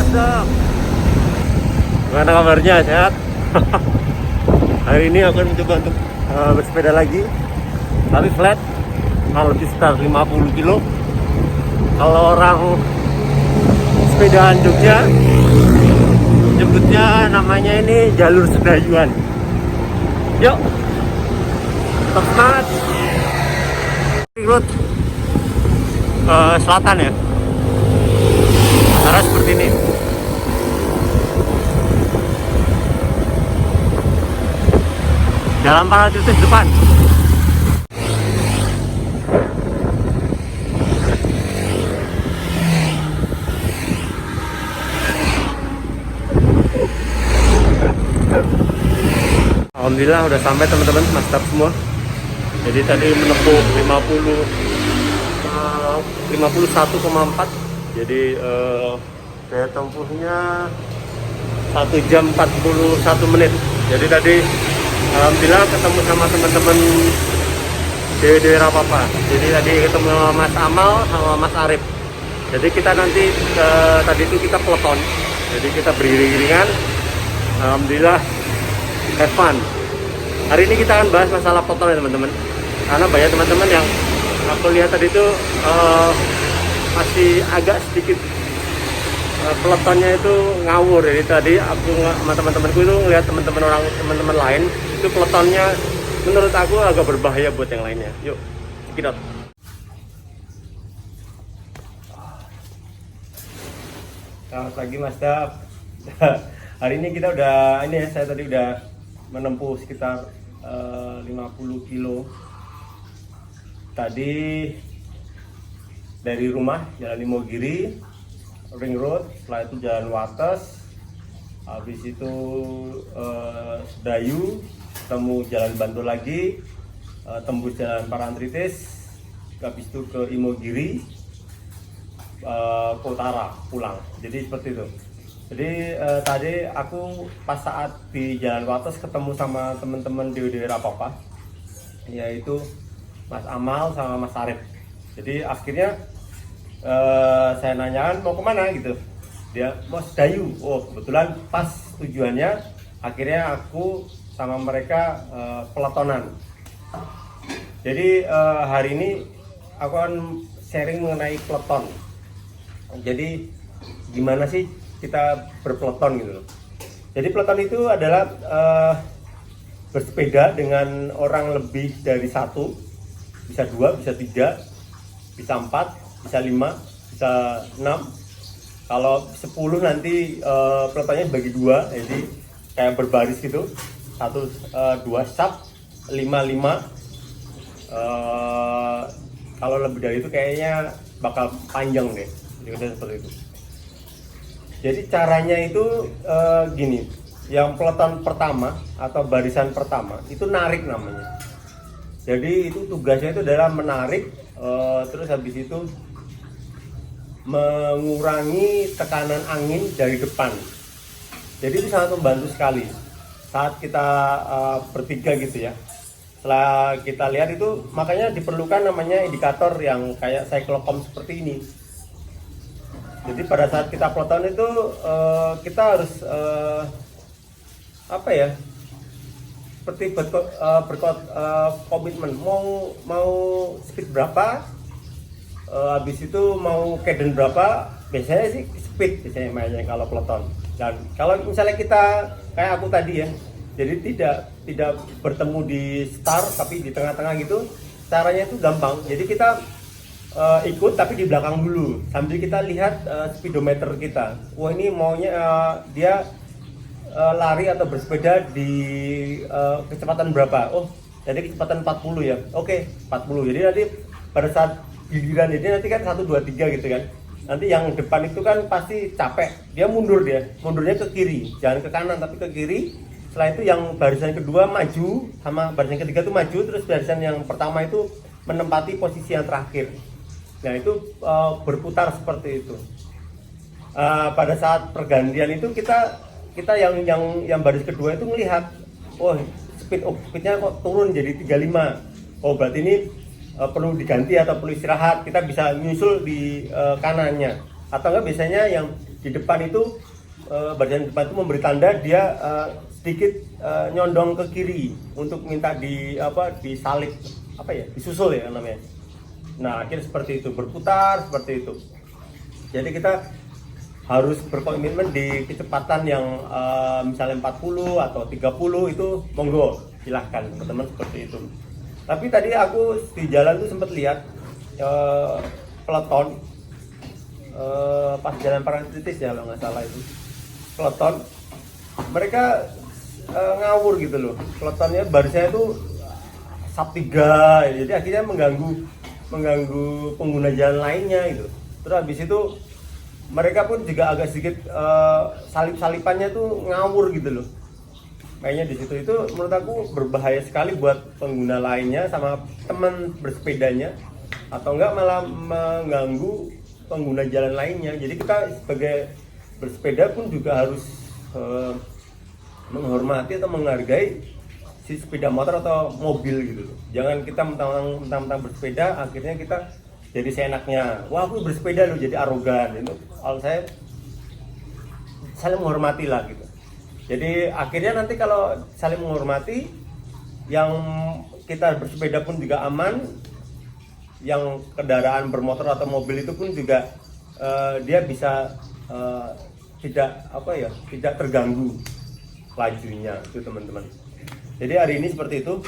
Masdaq. Gimana kabarnya, sehat? Hari ini aku akan mencoba untuk bersepeda lagi, tapi flat, kurang lebih sekitar 50 kilo. Kalau orang sepedaan Jogja nyebutnya namanya ini jalur Sedayuan. Yuk, tetap semangat. Road selatan ya, arah seperti ini. Jalan Paratitis depan. Alhamdulillah udah sampai teman-teman, Masdaq semua. Jadi tadi menempuh 51,4. Jadi daya tempuhnya 1 jam 41 menit. Jadi tadi alhamdulillah ketemu sama teman-teman di daerah Papa. Jadi tadi ketemu sama Mas Amal sama Mas Arif. Jadi kita nanti tadi itu kita peloton. Jadi kita beriring-iringan. Alhamdulillah have fun. Hari ini kita akan bahas masalah peloton ya teman-teman. Karena banyak teman-teman yang aku lihat tadi itu masih agak sedikit pelotonnya itu ngawur. Jadi tadi aku sama teman-temanku itu ngelihat teman-teman lain itu pelotonnya menurut aku agak berbahaya buat yang lainnya. Yuk, check it out. Selamat pagi Masdaq. Hari ini kita udah saya tadi udah menempuh sekitar 50 kilo. Tadi dari rumah jalan Imogiri, Ring Road, setelah itu jalan Wates, habis itu Sedayu, ketemu jalan Bantul lagi, tembus jalan Paratitis, habis itu ke Imogiri, ke utara pulang. Jadi seperti itu. Jadi tadi aku pas saat di jalan Wates ketemu sama teman-teman di daerah Papa, yaitu Mas Amal sama Mas Arif. Jadi akhirnya saya nanyakan mau kemana gitu, dia mau Sedayu. Oh kebetulan pas tujuannya, akhirnya aku sama mereka peletonan. Jadi hari ini aku akan sharing mengenai peleton. Jadi gimana sih kita berpeleton gitu loh. Jadi peleton itu adalah bersepeda dengan orang lebih dari satu, bisa 2, bisa 3, bisa 4, bisa 5, bisa 6. Kalau 10 nanti peletonnya dibagi 2, jadi kayak berbaris gitu, 1, 2 sub, 5, 5. Kalau lebih dari itu kayaknya bakal panjang deh, jadi seperti itu. Jadi caranya itu gini, yang peleton pertama atau barisan pertama itu narik namanya. Jadi itu tugasnya itu adalah menarik, terus habis itu mengurangi tekanan angin dari depan. Jadi itu sangat membantu sekali saat kita bertiga gitu ya. Setelah kita lihat itu, makanya diperlukan namanya indikator yang kayak cyclocom seperti ini. Jadi pada saat kita peloton itu kita harus apa ya, seperti berkomitmen mau speed berapa, habis itu mau cadence berapa. Biasanya sih speed biasanya mainnya kalau peloton. Dan kalau misalnya kita kayak aku tadi ya, jadi tidak bertemu di start tapi di tengah-tengah gitu, caranya itu gampang. Jadi kita ikut tapi di belakang dulu sambil kita lihat speedometer kita. Wah ini maunya dia lari atau bersepeda di kecepatan berapa? Oh jadi kecepatan 40 ya. Oke 40. Jadi nanti pada saat giliran ini nanti kan 1, 2, 3 gitu kan. Nanti yang depan itu kan pasti capek, dia mundurnya ke kiri, jangan ke kanan tapi ke kiri. Setelah itu yang barisan kedua maju, sama barisan ketiga itu maju, terus barisan yang pertama itu menempati posisi yang terakhir. Nah itu berputar seperti itu. Pada saat pergantian itu kita yang baris kedua itu melihat, oh speednya kok turun jadi 35. Oh berarti ini perlu diganti atau perlu istirahat. Kita bisa nyusul di kanannya. Atau enggak biasanya yang di depan itu barisan depan itu memberi tanda dia sedikit nyondong ke kiri untuk minta disalip disusul ya namanya. Nah akhirnya seperti itu, berputar seperti itu. Jadi kita harus berkomitmen di kecepatan yang misalnya 40 atau 30 itu monggo silahkan teman-teman seperti itu. Tapi tadi aku di jalan tuh sempat lihat peloton pas jalan Parangtritis ya kalau nggak salah itu peloton mereka ngawur gitu loh, pelotonnya barisnya itu sub 3 jadi akhirnya mengganggu pengguna jalan lainnya gitu. Terus habis itu mereka pun juga agak sedikit salip-salipannya tuh ngawur gitu loh. Kayaknya di situ itu menurut aku berbahaya sekali buat pengguna lainnya sama teman bersepedanya atau enggak malah mengganggu pengguna jalan lainnya. Jadi kita sebagai bersepeda pun juga harus menghormati atau menghargai si sepeda motor atau mobil gitu loh. Jangan kita mentang-mentang bersepeda akhirnya kita jadi seenaknya, wah aku bersepeda loh jadi arogan itu. Kalau saya saling menghormati lah gitu. Jadi akhirnya nanti kalau saling menghormati, yang kita bersepeda pun juga aman, yang kendaraan bermotor atau mobil itu pun juga dia bisa tidak terganggu lajunya itu teman-teman. Jadi hari ini seperti itu.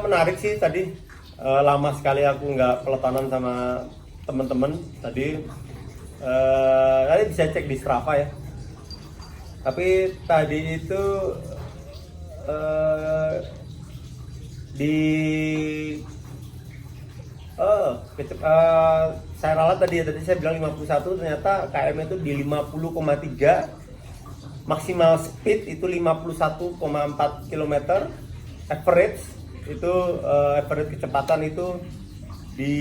Menarik sih tadi. Lama sekali aku nggak pelotonan sama teman-teman tadi. Tadi bisa cek di Strava ya. Tapi tadi itu saya ralat tadi saya bilang 51, ternyata KM itu di 50,3, maksimal speed itu 51,4 km, average itu average kecepatan itu di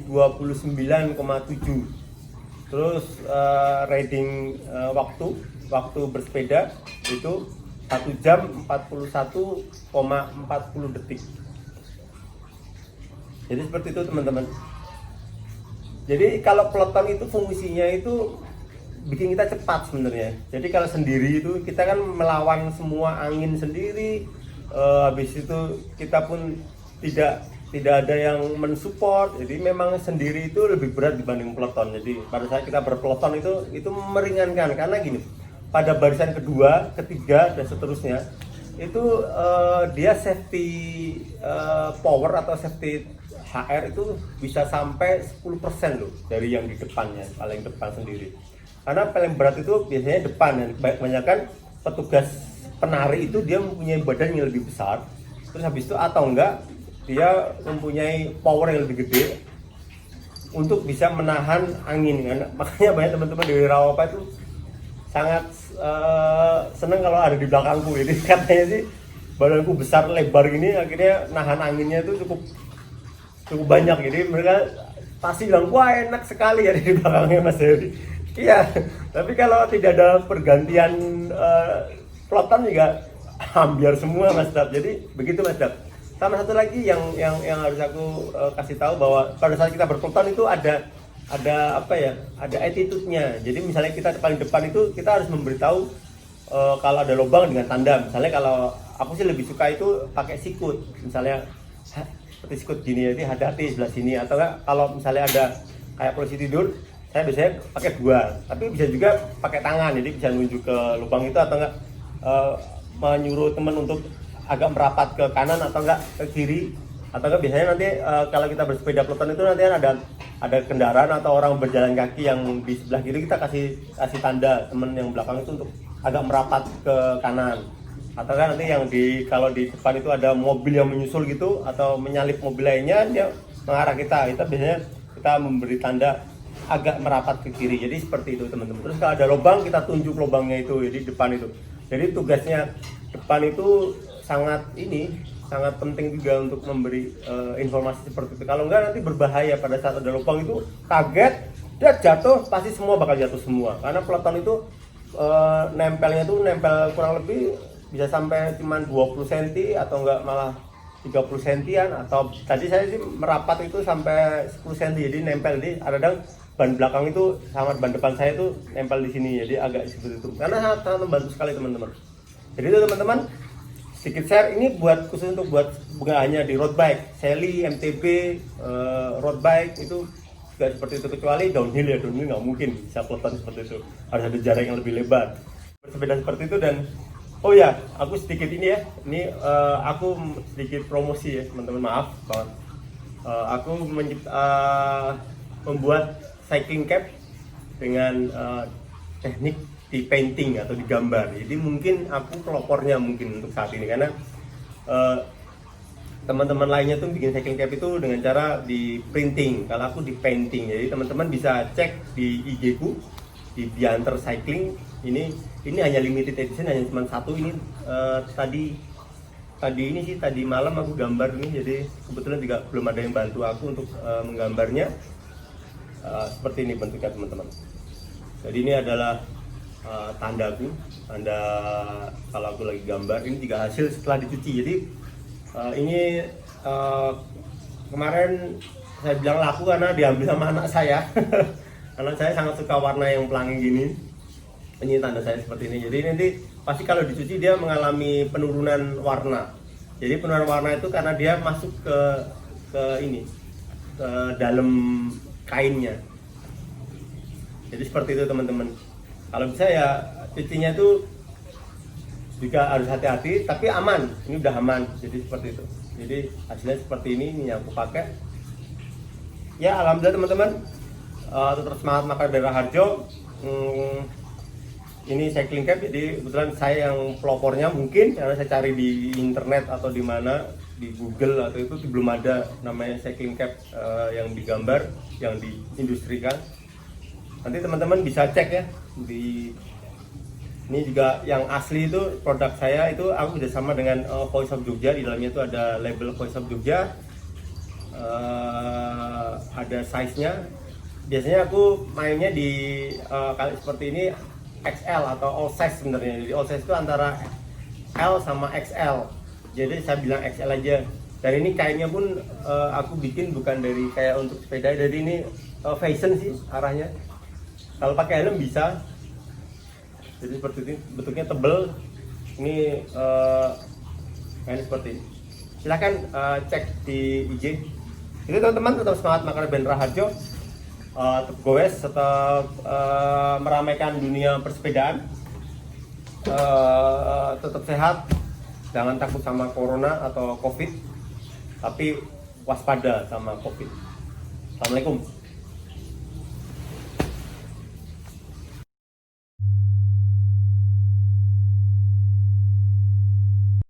29,7. Terus riding waktu bersepeda itu 1 jam 41,40 detik. Jadi seperti itu teman-teman. Jadi kalau peloton itu fungsinya itu bikin kita cepat sebenarnya. Jadi kalau sendiri itu kita kan melawan semua angin sendiri. Habis itu kita pun tidak ada yang mensupport. Jadi memang sendiri itu lebih berat dibanding peloton. Jadi pada saat kita berpeloton itu meringankan karena gini. Pada barisan kedua, ketiga dan seterusnya itu dia safety power atau safety HR itu bisa sampai 10% loh dari yang di depannya, paling depan sendiri. Karena paling berat itu biasanya depan, dan kebanyakan petugas penari itu dia mempunyai badan yang lebih besar, terus habis itu atau enggak dia mempunyai power yang lebih gede untuk bisa menahan angin kan. Makanya banyak teman-teman dari Rawapa itu sangat seneng kalau ada di belakangku. Jadi katanya sih badanku besar lebar gini akhirnya nahan anginnya itu cukup banyak. Jadi mereka pasti bilang wah enak sekali ya di belakangnya Mas Heri. Iya, tapi kalau tidak ada pergantian peloton juga ambiar semua Mas Dap. Jadi begitu Mas Dap. Sama satu lagi yang harus aku kasih tahu bahwa pada saat kita berpeloton itu ada attitude-nya. Jadi misalnya kita paling depan itu kita harus memberitahu kalau ada lubang dengan tanda. Misalnya kalau aku sih lebih suka itu pakai sikut. Misalnya seperti sikut gini, jadi hati-hati sebelah sini. Atau enggak kalau misalnya ada kayak polisi tidur, saya biasanya pakai 2. Tapi bisa juga pakai tangan, jadi bisa nunjuk ke lubang itu atau enggak menyuruh teman untuk agak merapat ke kanan atau enggak ke kiri. Atau enggak biasanya nanti kalau kita bersepeda peloton itu nanti ada kendaraan atau orang berjalan kaki yang di sebelah kiri, kita kasih tanda teman yang belakang itu untuk agak merapat ke kanan. Atau kan nanti yang kalau di depan itu ada mobil yang menyusul gitu atau menyalip mobil lainnya, dia mengarah kita biasanya kita memberi tanda agak merapat ke kiri. Jadi seperti itu teman-teman. Terus kalau ada lubang kita tunjuk lubangnya itu di depan itu. Jadi tugasnya depan itu sangat penting juga untuk memberi informasi seperti itu. Kalau enggak nanti berbahaya pada saat ada lubang itu kaget, dia jatuh, pasti semua bakal jatuh semua. Karena peloton itu nempel kurang lebih bisa sampai cuma 20 cm atau enggak malah 30 cm, atau tadi saya sih merapat itu sampai 10 cm. Jadi nempel, jadi kadang ban belakang itu sama ban depan saya itu nempel di sini, jadi agak seperti itu. Karena sangat membantu sekali teman-teman. Jadi itu teman-teman, sedikit share ini buat khusus untuk buat bukan hanya di road bike, Sally, MTB, road bike itu juga seperti itu, kecuali downhill ya, downhill nggak mungkin bisa peloton seperti itu, harus ada jarak yang lebih lebar. Bersepeda seperti itu. Dan oh ya, aku sedikit ini ya, ini aku sedikit promosi ya teman-teman, maaf banget. Aku membuat cycling cap dengan teknik di painting atau digambar. Jadi mungkin aku pelopornya mungkin untuk saat ini, karena teman-teman lainnya tuh bikin cycling cap itu dengan cara di printing, kalau aku di painting. Jadi teman-teman bisa cek di IG ku di Bianter Cycling. Ini hanya limited edition, hanya cuma satu ini. Tadi malam aku gambar ini, jadi kebetulan juga belum ada yang bantu aku untuk menggambarnya. Seperti ini bentuknya teman-teman. Jadi ini adalah tandaku, tanda kalau aku lagi gambar. Ini juga hasil setelah dicuci. Jadi ini kemarin saya bilang laku karena diambil sama anak saya. Anak saya sangat suka warna yang pelangi gini. Ini tanda saya seperti ini. Jadi nanti pasti kalau dicuci dia mengalami penurunan warna. Jadi penurunan warna itu karena dia masuk ke dalam kainnya. Jadi seperti itu teman-teman. Kalau bisa ya cucinya itu juga harus hati-hati, tapi aman. Ini udah aman. Jadi seperti itu. Jadi hasilnya seperti ini yang aku pakai. Ya alhamdulillah teman-teman. Tetap semangat makan dari Raharjo. Ini cycling cap, jadi kebetulan saya yang pelopornya mungkin karena saya cari di internet atau di mana, di Google atau itu belum ada namanya cycling cap yang digambar, yang diindustrikan. Nanti teman-teman bisa cek ya ini juga yang asli itu produk saya itu aku udah sama dengan Voice of Jogja. Di dalamnya itu ada label Voice of Jogja, ada size-nya. Biasanya aku mainnya di kali seperti ini XL atau all size sebenarnya. Jadi all size itu antara L sama XL. Jadi saya bilang XL aja. Dan ini kainnya pun aku bikin bukan dari kayak untuk sepeda. Jadi ini fashion sih arahnya. Kalau pakai helm bisa. Jadi seperti ini, bentuknya tebel. Ini kain seperti ini. Silahkan cek di IG. Itu teman-teman, tetap semangat makan band Raharjo. Tetap goes, tetap meramaikan dunia persepedaan, tetap sehat, jangan takut sama corona atau covid, tapi waspada sama covid. Assalamualaikum.